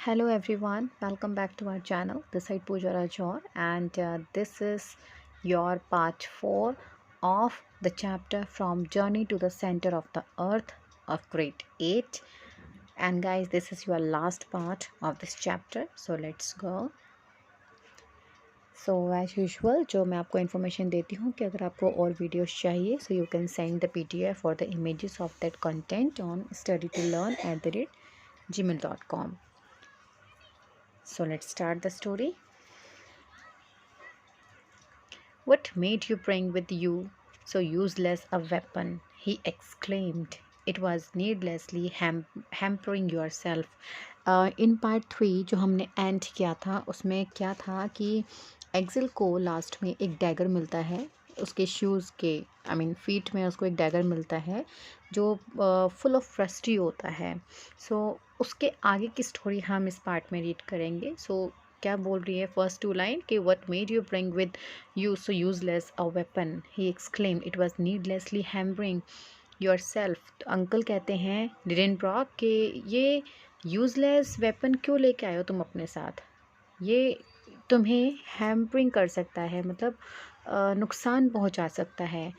Hello everyone, welcome back to our channel. This is Pooja Rajor and this is your part 4 of the chapter from Journey to the Center of the Earth of Grade 8. And guys, this is your last part of this chapter. So let's go. So as usual, जो मैं आपको information देती हूँ कि अगर आपको और videos चाहिए, so you can send the PDF or the images of that content on studytolearn@gmail.com. So let's start the story. What made you bring with you so useless a weapon? He exclaimed. It was needlessly hampering yourself. In part 3 जो हमने and किया था उसमें क्या था कि Excel को last में एक डैगर मिलता है उसके शूज़ के फीट में उसको एक डैगर मिलता है जो फुल ऑफ फ्रस्ट्री होता है. सो उसके आगे की स्टोरी हम इस पार्ट में रीड करेंगे. सो क्या बोल रही है फर्स्ट टू लाइन कि what made you bring with you so useless a weapon. He exclaim it was needlessly hampering yourself. तो अंकल कहते हैं डिडंट ब्रॉक कि ये यूजलेस वेपन क्यों लेके आए हो तुम अपने साथ. ये तुम्हें हैम्परिंग कर सकता है, मतलब नुकसान पहुंचा सकता है.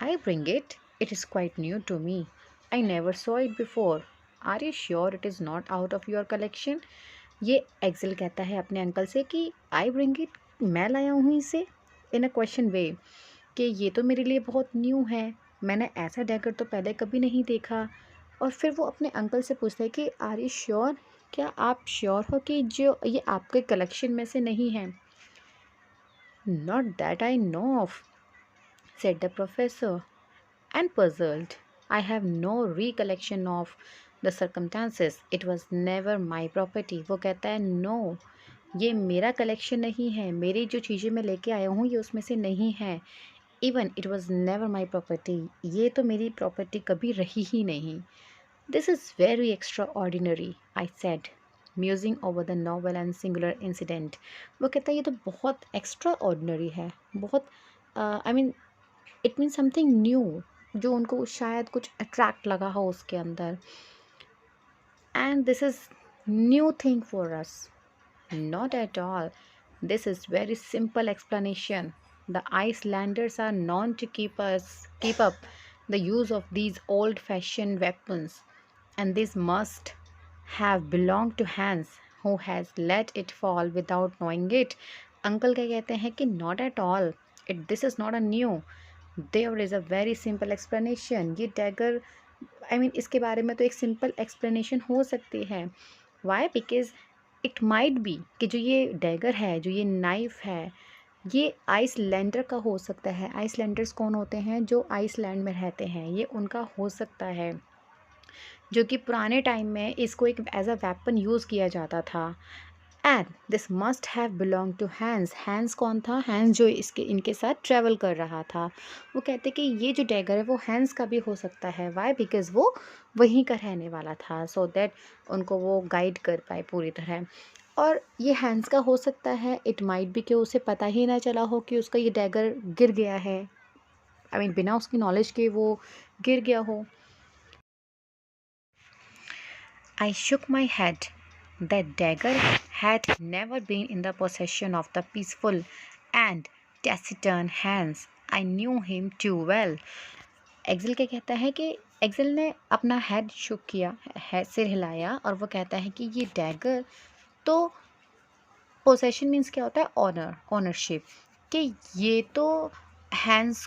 I bring it is quite new to me. I never saw it before. Are you sure it is not out of your collection. ये एक्सेल कहता है अपने अंकल से कि आई ब्रिंग इट, मैं लाया हूँ इसे, इन अ क्वेश्चन वे, कि ये तो मेरे लिए बहुत न्यू है, मैंने ऐसा डैगर तो पहले कभी नहीं देखा. और फिर वो अपने अंकल से पूछता है कि आर यू श्योर, क्या आप श्योर हो कि जो ये आपके कलेक्शन में से नहीं है. Not that I know of, said the professor and puzzled. I have no recollection of the circumstances. It was never my property. वो कहता है no, ये मेरा कलेक्शन नहीं है, मेरी जो चीज़ें मैं लेके आया हूँ ये उसमें से नहीं है. Even it was never my property. ये तो मेरी प्रॉपर्टी कभी रही ही नहीं. This is very extraordinary, I said, musing over the novel and singular incident. वो कहता है ये तो बहुत extraordinary है, बहुत इट मीन समथिंग न्यू, जो उनको शायद कुछ अट्रैक्ट लगा हो उसके अंदर. And this is new thing for us. Not at all. This is very simple explanation. The Icelanders are known to keep up the use of these old fashion weapons and this must have belonged to Hans, who has let it fall without knowing it. Uncle क्या कहते हैं कि not at all. This is not a new. There is a very simple explanation. ये dagger इसके बारे में तो एक सिंपल एक्सप्लेनेशन हो सकती है. Why? Because it might be कि जो ये डैगर है, जो ये नाइफ है, ये आइसलैंडर का हो सकता है. आइसलैंडर्स कौन होते हैं? जो आइसलैंड में रहते हैं. ये उनका हो सकता है जो कि पुराने टाइम में इसको एक एज अ वेपन यूज़ किया जाता था. And this must have belong to Hans. Hans कौन था? हैंस जो इनके साथ ट्रैवल कर रहा था. वो कहते कि ये जो डैगर है वो हैंस का भी हो सकता है. वाई? बिकॉज वो वहीं का रहने वाला था, सो दैट उनको वो गाइड कर पाए पूरी तरह. और ये हैंस का हो सकता है. इट माइट भी कि उसे पता ही ना चला हो कि उसका ये डैगर गिर गया है. बिना उसकी नॉलेज के वो गिर गया हो. I shook my head. That dagger had never been in the possession of the peaceful and taciturn Hans. I knew him too well. Axel क्या कहता है कि एक्सेल ने अपना हेड शुक किया, सिर हिलाया, और वो कहता है कि ये डैगर तो पोसेशन मीन्स क्या होता है? ऑनरशिप. कि ये तो हैंस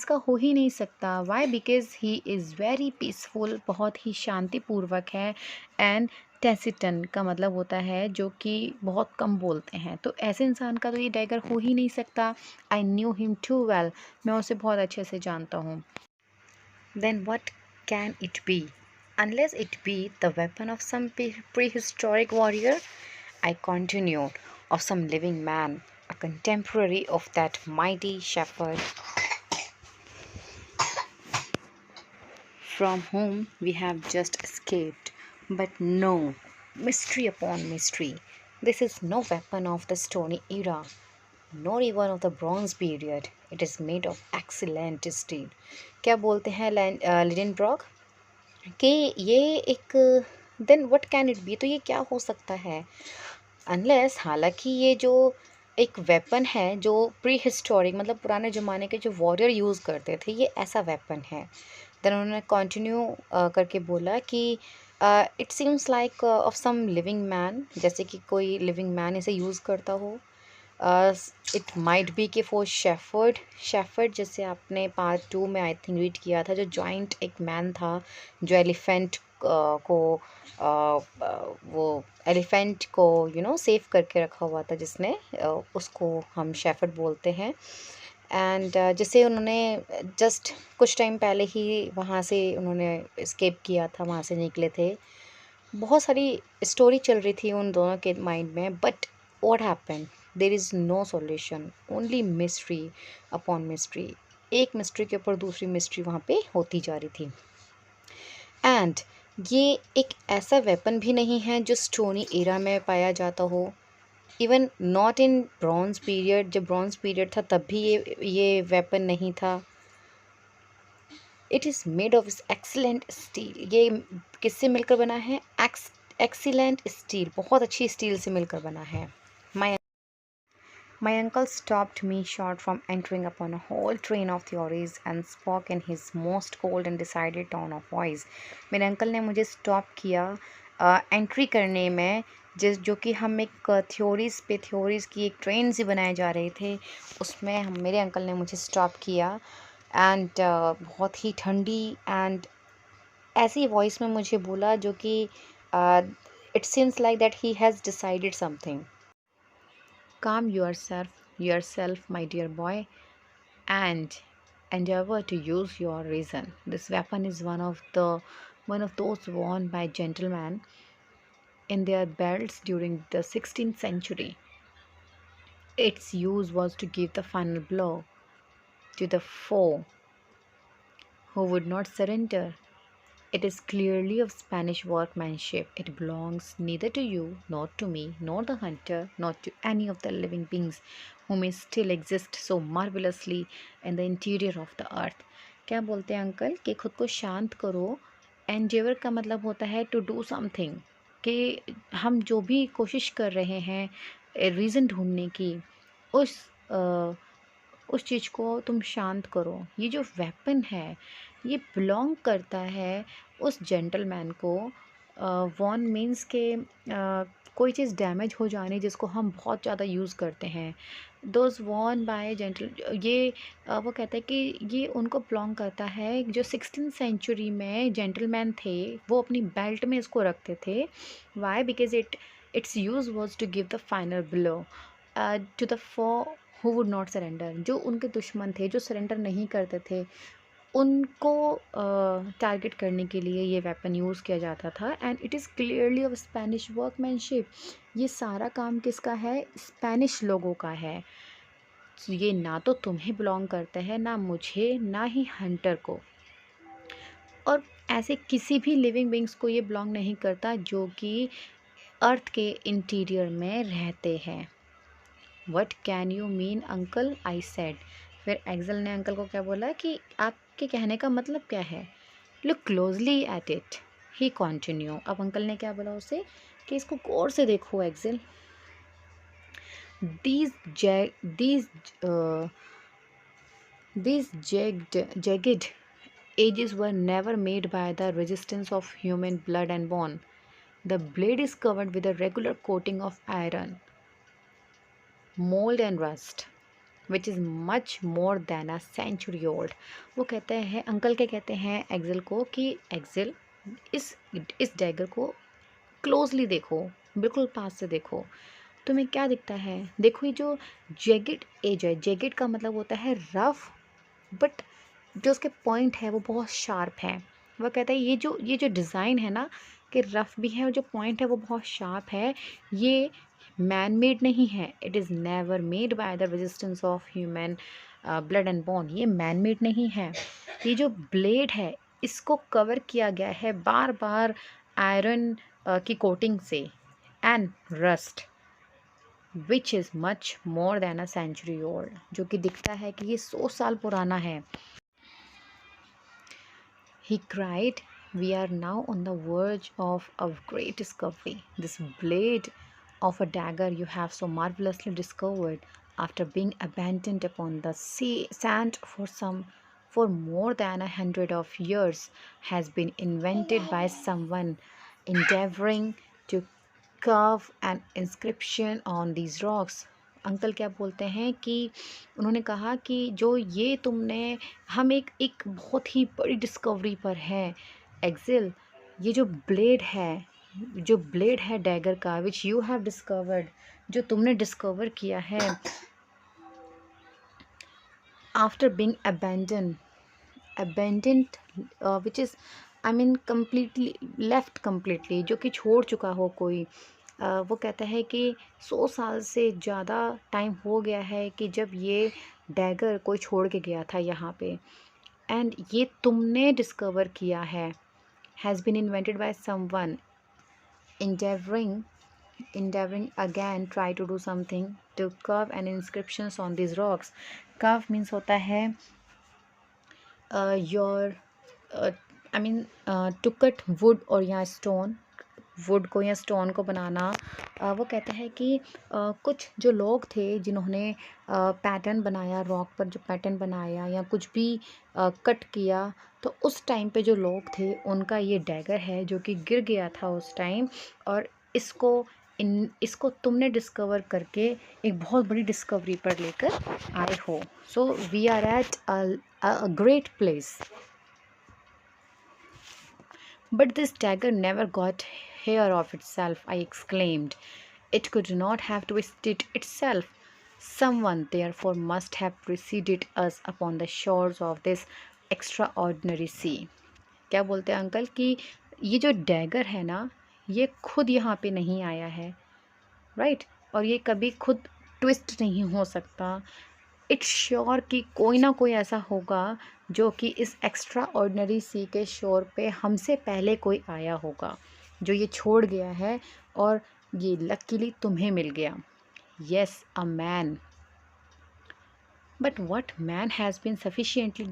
का हो ही नहीं सकता. Why? Because he is very peaceful, बहुत ही शांतिपूर्वक है. एंड टेसिटन का मतलब होता है जो कि बहुत कम बोलते हैं. तो ऐसे इंसान का तो ये डैगर हो ही नहीं सकता. I knew him too well. मैं उसे बहुत अच्छे से जानता हूँ. Then what can it be unless it be the weapon of some prehistoric warrior, I continued, of some living man, a contemporary of that mighty shepherd from whom we have just escaped. But no, mystery upon mystery. This is no weapon of the Stony Era, nor even of the Bronze period. It is made of excellent steel. क्या बोलते हैं लिडेनब्रॉक कि ये एक then what can it be, तो ये क्या हो सकता है? अनलेस, हालांकि ये जो एक वेपन है जो प्री हिस्टोरिक मतलब पुराने ज़माने के जो वॉरियर यूज़ करते थे, ये ऐसा वेपन है। देन उन्होंने कंटिन्यू करके बोला कि it seems like of some living man, जैसे कि कोई लिविंग मैन इसे यूज़ करता हो। इट माइट बी कि फॉर शेफर्ड, शेफर्ड जैसे आपने पार्ट 2 में आई थिंक रीड किया था, जो जॉइंट एक मैन था जो एलिफेंट को वो एलिफेंट को सेव करके रखा हुआ था, जिसने उसको हम शेफर्ड बोलते हैं। एंड जिसे उन्होंने जस्ट कुछ टाइम पहले ही वहाँ से उन्होंने एस्केप किया था, वहाँ से निकले थे। बहुत सारी स्टोरी चल रही थी उन दोनों के माइंड में, but what happened, there is no solution, only mystery upon mystery. एक मिस्ट्री के ऊपर दूसरी मिस्ट्री वहाँ पे होती जा रही थी। एंड ये एक ऐसा वेपन भी नहीं है जो स्टोनी एरा में पाया जाता हो, even not in bronze period. जब ब्रॉन्ज पीरियड था तब भी ये वेपन नहीं था। It is made of excellent steel. ये किससे मिलकर बना है? एक्सीलेंट स्टील, बहुत अच्छी स्टील से मिलकर बना है। माई My uncle stopped me short from entering upon a whole train of theories and spoke in his most cold and decided tone of voice. मेरे अंकल ने मुझे स्टॉप किया एंट्री करने में, जो कि हम एक थ्योरीज़ पे थ्योरीज़ की एक ट्रेन से बनाए जा रहे थे, उसमें मेरे अंकल ने मुझे स्टॉप किया। एंड बहुत ही ठंडी एंड ऐसी वॉइस में मुझे बोला, जो कि it seems like that he has decided something. Calm yourself, my dear boy, and endeavor to use your reason. This weapon is one of those worn by gentlemen in their belts during the 16th century. Its use was to give the final blow to the foe who would not surrender. It is clearly of Spanish workmanship. It belongs neither to you, nor to me, nor the hunter, nor to any of the living beings who may still exist so marvelously in the interior of the earth. क्या बोलते हैं uncle कि खुद को शांत करो। Endeavour का मतलब होता है टू डू समथिंग, कि हम जो भी कोशिश कर रहे हैं रीज़न ढूंढने की, उस उस चीज़ को तुम शांत करो। ये जो वेपन है ये बिलोंग करता है उस जेंटलमैन को। वॉन मीन्स के कोई चीज़ डैमेज हो जाने जिसको हम बहुत ज़्यादा यूज़ करते हैं, दोज वॉन बाय जेंटल, ये वो कहते हैं कि ये उनको बिलोंग करता है जो 16th सेंचुरी में जेंटलमैन थे, वो अपनी बेल्ट में इसको रखते थे। Why? Because its use was to give the final blow to the foe who would not surrender. जो उनके दुश्मन थे, जो सरेंडर नहीं करते थे, उनको टारगेट करने के लिए ये वेपन यूज़ किया जाता था। And it is clearly of Spanish workmanship. ये सारा काम किसका है? स्पेनिश लोगों का है। तो ये ना तो तुम्हें बिलोंग करता है, ना मुझे, ना ही हंटर को, और ऐसे किसी भी लिविंग बींग्स को ये बिलोंग नहीं करता जो कि अर्थ के इंटीरियर में रहते हैं। What can you mean uncle, I said. फिर एक्सल ने अंकल को क्या बोला कि आपके कहने का मतलब क्या है? Look closely at it, he continue. अब अंकल ने क्या बोला उसे कि इसको गौर से देखो axle. these jag these these jagged edges were never made by the resistance of human blood and bone. The blade is covered with a regular coating of iron, mold and rust, which is much more than a century old. वो कहते हैं, uncle क्या कहते हैं Excel को कि Excel, इस dagger को क्लोजली देखो, बिल्कुल पास से देखो, तुम्हें क्या दिखता है? देखो ये जो जेगेड एज है, जेगेड का मतलब होता है रफ, बट जो उसके पॉइंट है वो बहुत शार्प है। वह कहता है ये जो डिज़ाइन है ना, कि रफ भी है और जो पॉइंट है वो बहुत शार्प है, ये मैन मेड नहीं है। It is never made by the resistance of human blood and bone. ये मैन मेड नहीं है। ये जो ब्लेड है इसको कवर किया गया है बार बार आयरन की कोटिंग से, and rust which is much more than a century old, जो कि दिखता है कि ये 100 साल पुराना है। He cried, We are now on the verge of a great discovery. This blade of a dagger you have so marvelously discovered after being abandoned upon the sea sand for more than 100 of years has been invented by someone endeavoring to carve an inscription on these rocks. Uncle क्या बोलते हैं कि उन्होंने कहा कि जो ये तुमने हम एक बहुत ही बड़ी डिस्कवरी पर हैं एक्सिल। ये जो ब्लेड है डैगर का विच यू हैव डिस्कवर्ड, जो तुमने डिस्कवर किया है after being abandoned which is I mean completely left completely, जो कि छोड़ चुका हो कोई। वो कहता है कि 100 साल से ज़्यादा टाइम हो गया है कि जब ये डैगर कोई छोड़ के गया था यहाँ पे, एंड ये तुमने डिस्कवर किया है। Has been invented by someone endeavoring again try to do something to carve an inscriptions on these rocks। carve means होता है your I mean to cut wood और या स्टोन, वुड को या स्टोन को बनाना। वो कहते हैं कि कुछ जो लोग थे जिन्होंने पैटर्न बनाया रॉक पर, जो पैटर्न बनाया या कुछ भी कट किया, तो उस टाइम पे जो लोग थे उनका ये डैगर है जो कि गिर गया था उस टाइम, और इसको तुमने डिस्कवर करके एक बहुत बड़ी डिस्कवरी पर लेकर आए हो। So we are at a great place। But this dagger never got hair of itself, I exclaimed. It could not have twisted itself. Someone therefore must have preceded us upon the shores of this extraordinary sea। क्या बोलते हैं uncle कि ये जो dagger है ना, ये खुद यहाँ पे नहीं आया है, राइट, और ये कभी खुद ट्विस्ट नहीं हो सकता। इट्स श्योर कि कोई ना कोई ऐसा होगा जो कि इस एक्स्ट्रा ऑर्डिनरी सी के शोर पे हमसे पहले कोई आया होगा, जो ये छोड़ गया है और ये लकीली तुम्हें मिल गया। Yes, a man. But what man has been sufficiently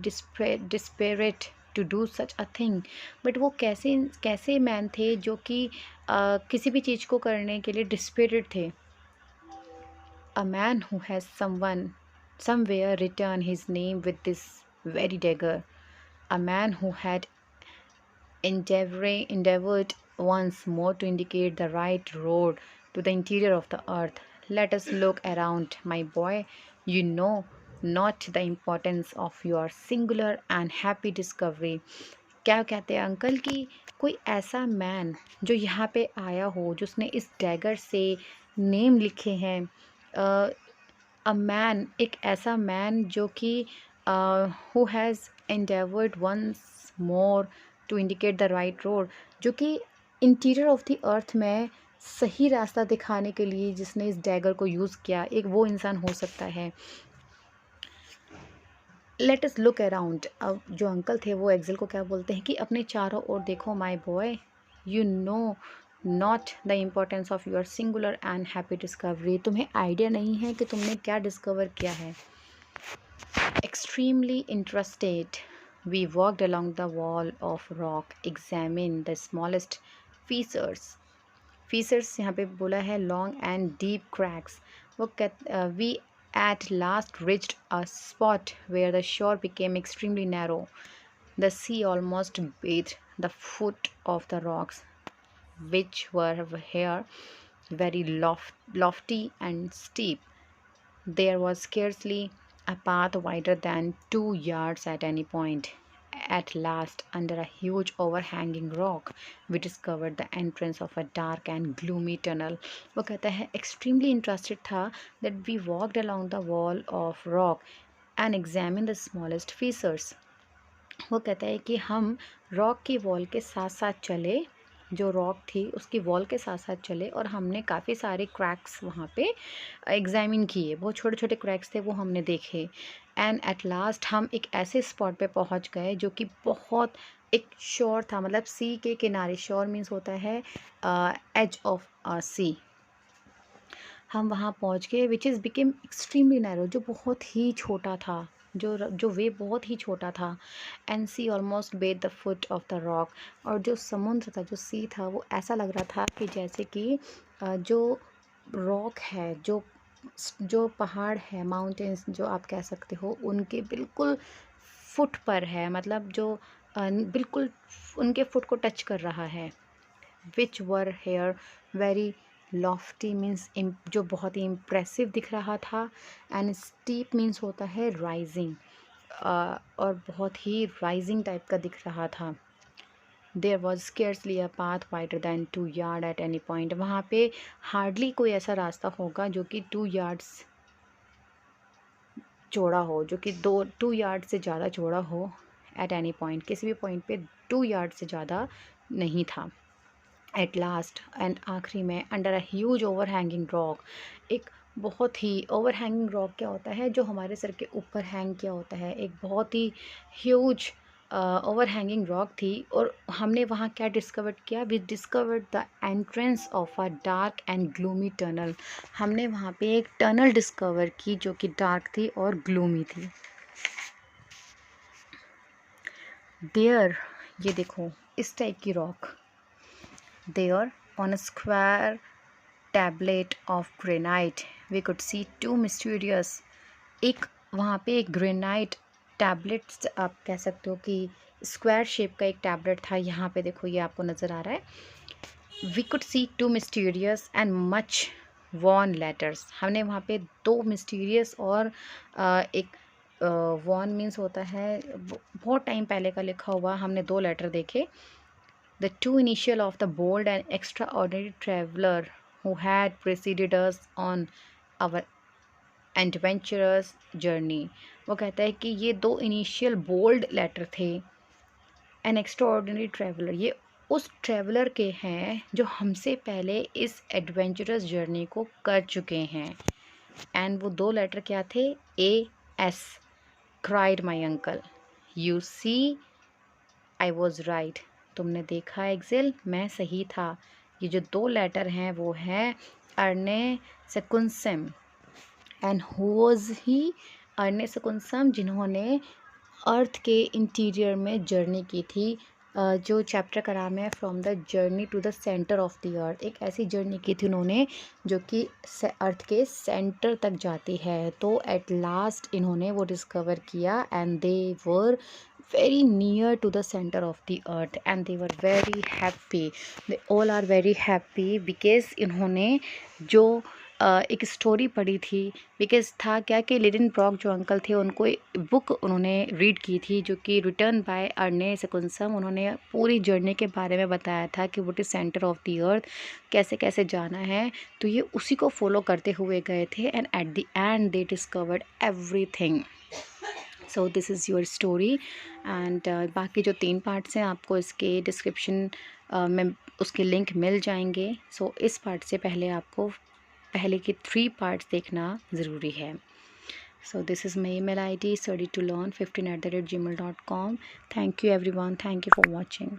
desperate to do such a thing. But वो कैसे मैन थे जो कि किसी भी चीज़ को करने के लिए डिस्पेरेट थे। A man who has somewhere written his name with this very dagger, a man who had endeavored once more to indicate the right road to the interior of the earth। Let us look around, my boy. You know not the importance of your singular and happy discovery। क्या कहते हैं uncle कि कोई ऐसा man जो यहाँ पे आया हो, जिसने इस डैगर से नेम लिखे हैं, अ मैन, एक ऐसा मैन जो कि who has endeavoured once more to indicate the right road, जो कि इंटीरियर ऑफ द अर्थ में सही रास्ता दिखाने के लिए जिसने इस डैगर को यूज़ किया, एक वो इंसान हो सकता है। Let us look around. अब जो अंकल थे वो एक्सेल को क्या बोलते हैं कि अपने चारों ओर देखो my boy. You know not the importance of your singular and happy discovery. तुम्हें आइडिया नहीं है कि तुमने क्या डिस्कवर किया है। Extremely interested we walked along the wall of rock, examine the smallest features यहाँ पे बोला है लॉन्ग एंड डीप क्रैक्स। वो we at last reached a spot where the shore became extremely narrow. The sea almost bathed the foot of the rocks, which were here very lofty and steep. There was scarcely a path wider than 2 yards at any point. At last, under a huge overhanging rock, we discovered the entrance of a dark and gloomy tunnel। वो कहता है extremely interested था that we walked along the wall of rock and examined the smallest fissures। वो कहता है कि हम rock की वॉल के साथ साथ चले, जो रॉक थी उसकी वॉल के साथ साथ चले, और हमने काफ़ी सारे क्रैक्स वहाँ पे एग्जामिन किए, बहुत छोटे छोटे क्रैक्स थे वो हमने देखे। एंड एट लास्ट हम एक ऐसे स्पॉट पे पहुँच गए जो कि बहुत एक शोर था, मतलब सी के किनारे। शोर मीन्स होता है एज ऑफ सी। हम वहाँ पहुँच गए which is became extremely narrow, जो बहुत ही छोटा था, जो वे बहुत ही छोटा था। And sea almost bathed the foot of the rock, और जो समुद्र था, जो सी था, वो ऐसा लग रहा था कि जैसे कि जो रॉक है, जो पहाड़ है, माउंटेन्स जो आप कह सकते हो, उनके बिल्कुल फुट पर है, मतलब जो बिल्कुल उनके फुट को टच कर रहा है। विच वर हेयर वेरी लॉफ्टी मीन्स जो बहुत ही इम्प्रेसिव दिख रहा था। एंड स्टीप मीन्स होता है राइजिंग, और बहुत ही राइजिंग टाइप का दिख रहा था। There was scarcely a path wider than 2 yard at any point, वहाँ पे हार्डली कोई ऐसा रास्ता होगा जो कि 2 यार्ड्स चौड़ा हो, जो कि 2 यार्ड से ज़्यादा चौड़ा हो। एट एनी पॉइंट, किसी भी पॉइंट पे 2 यार्ड से ज़्यादा नहीं था। एट लास्ट, एंड आखिरी में, under a huge overhanging rock, एक बहुत ही ओवर हैंगिंग रॉक क्या होता है, जो हमारे सर के ऊपर हैंग किया होता है, एक बहुत ही ह्यूज ओवर हैंगिंग रॉक थी। और हमने वहाँ क्या डिस्कवर किया, we discovered the entrance of a dark and gloomy tunnel, हमने वहाँ पे एक टनल डिस्कवर की जो कि डार्क थी और ग्लूमी थी। देयर, ये देखो इस टाइप की rock, there on a square tablet of granite we could see two mysterious, एक वहाँ पे एक ग्रेनाइट टैबलेट्स आप कह सकते हो कि स्क्वायर शेप का एक टैबलेट था। यहाँ पे देखो, ये आपको नज़र आ रहा है। We could see 2 mysterious and much worn letters, हमने वहाँ पे 2 मिस्टीरियस और एक वॉन मीन्स होता है बहुत टाइम पहले का लिखा हुआ, हमने 2 लेटर देखे। The two initial of the bold and extraordinary traveler who had preceded us on our adventurous journey, वो कहता है कि ये 2 इनिशियल बोल्ड लेटर थे। एन एक्स्ट्राऑर्डिनरी ट्रैवलर, ये उस ट्रैवलर के हैं जो हमसे पहले इस एडवेंचरस जर्नी को कर चुके हैं। एंड वो 2 लेटर क्या थे, AS, cried my uncle, you see I was right, तुमने देखा एक्सेल, मैं सही था। ये जो 2 लेटर हैं वो हैं Arne सेकुंसम। And who was he, Arne सेकुंसम, जिन्होंने अर्थ के इंटीरियर में जर्नी की थी। जो चैप्टर का नाम है from the journey to the centre of the earth, एक ऐसी जर्नी की थी उन्होंने जो कि अर्थ के सेंटर तक जाती है। तो एट लास्ट इन्होंने वो डिस्कवर किया and they were very near to the center of the earth and they were very happy, they all are very happy because इन्होंने जो एक स्टोरी पढ़ी थी। बिकॉज था क्या कि लिडिन ब्रॉक जो अंकल थे, उनको बुक उन्होंने रीड की थी जो कि रिटर्न बाय अर्ने सेकुंसम, उन्होंने पूरी जर्नी के बारे में बताया था कि what is centre of the अर्थ, कैसे कैसे जाना है। तो ये उसी को फॉलो करते हुए गए थे and at the and they discovered everything. So this is your story and बाकी जो 3 पार्ट्स हैं आपको इसके डिस्क्रिप्शन में उसके लिंक मिल जाएंगे। सो इस पार्ट से पहले आपको पहले के 3 पार्ट्स देखना ज़रूरी है। So this is my email ID study to learn 15@gmail.com। Thank you everyone, thank you for watching.